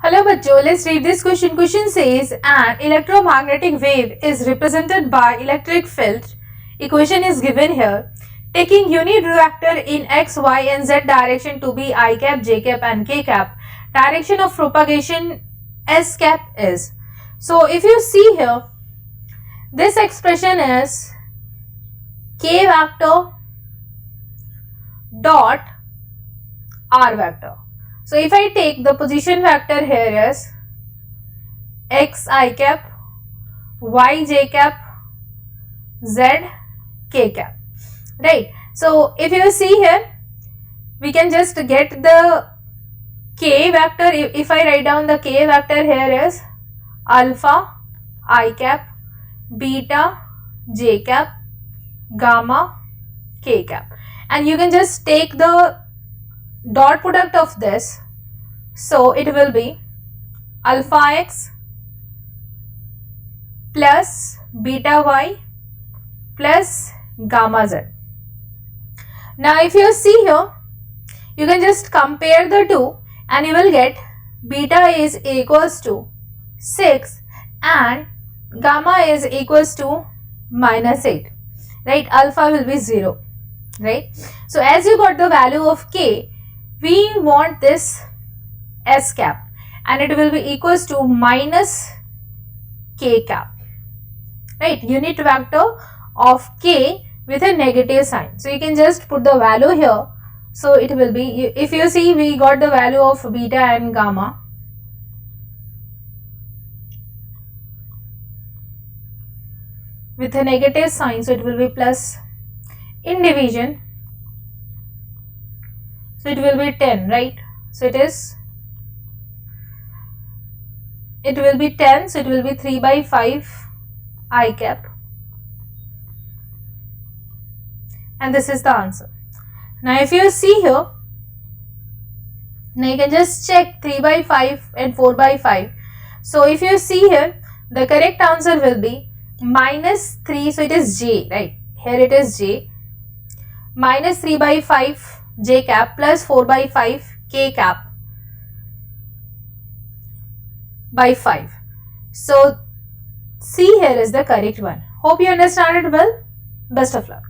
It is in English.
Hello bachcho, let's read this question. Question says an electromagnetic wave is represented by electric field. Equation is given here. Taking unit vector in x, y and z direction to be I cap, j cap and k cap. Direction of propagation s cap is. So if you see here, this expression is k vector dot r vector. So if I take the position vector here as x I cap, y j cap, z k cap, right? So if you see here, we can just get the k vector. If I write down the k vector here as alpha I cap, beta j cap, gamma k cap, and you can just take the dot product of this. So it will be alpha x plus beta y plus gamma z. Now if you see here, you can just compare the two and you will get beta is equals to 6 and gamma is equals to -8, right? Alpha will be 0, right? So as you got the value of k, we want this s cap and it will be equals to minus k cap, right? Unit vector of k with a negative sign. So you can just put the value here. So it will be, if you see, we got the value of beta and gamma. With a negative sign, so it will be plus. In division, so it will be 10, right? So it will be 10, so it will be 3 by 5 I cap, and this is the answer. Now if you see here, now you can just check 3 by 5 and 4 by 5. So if you see here, the correct answer will be -3, so it is j, right? Here it is j, -3 by 5 j cap plus 4 by 5 k cap by 5. So C here is the correct one. Hope you understand it well. Best of luck.